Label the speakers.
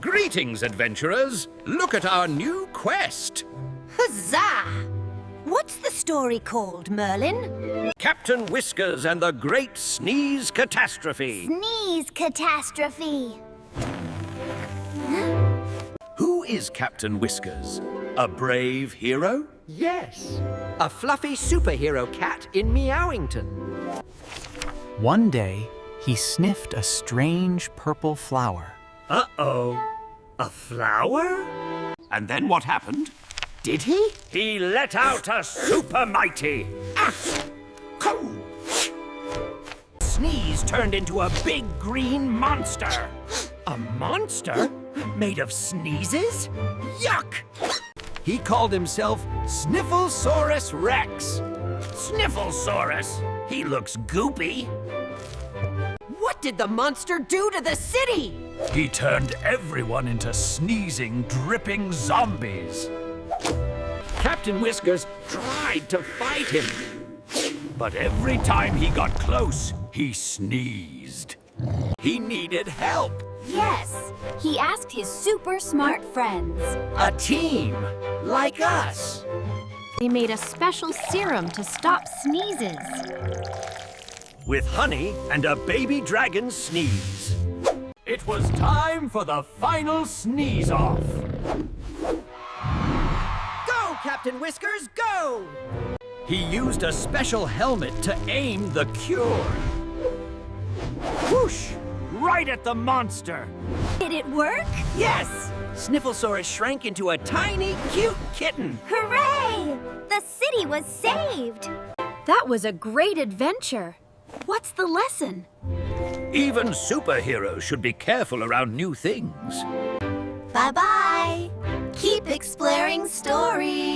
Speaker 1: Greetings, adventurers. Look at our new quest.
Speaker 2: Huzzah! What's the story called, Merlin?
Speaker 1: Captain Whiskers and the Great Sneeze Catastrophe.
Speaker 3: Sneeze catastrophe.
Speaker 1: Who is Captain Whiskers? A brave hero?
Speaker 4: Yes, a fluffy superhero cat in Meowington.
Speaker 5: One day, he sniffed a strange purple flower.
Speaker 1: Uh-oh. A flower? And then what happened?
Speaker 4: Did he?
Speaker 1: He let out a super mighty. Sneeze turned into a big green monster. A monster? Made of sneezes? Yuck! He called himself Snifflesaurus Rex. Snifflesaurus? He looks goopy.
Speaker 2: What did the monster do to the city?
Speaker 1: He turned everyone into sneezing, dripping zombies. Captain Whiskers tried to fight him. But every time he got close, he sneezed. He needed help.
Speaker 3: Yes, he asked his super smart friends.
Speaker 4: A team, like us.
Speaker 6: They made a special serum to stop sneezes.
Speaker 1: With honey and a baby dragon sneeze. It was time for the final sneeze off.
Speaker 4: Go, Captain Whiskers, go!
Speaker 1: He used a special helmet to aim the cure. Whoosh! Right at the monster.
Speaker 3: Did it work?
Speaker 4: Yes! Snifflesaurus shrank into a tiny, cute kitten.
Speaker 3: Hooray! The city was saved.
Speaker 6: That was a great adventure. What's the lesson?
Speaker 1: Even superheroes should be careful around new things.
Speaker 3: Bye-bye. Keep exploring stories.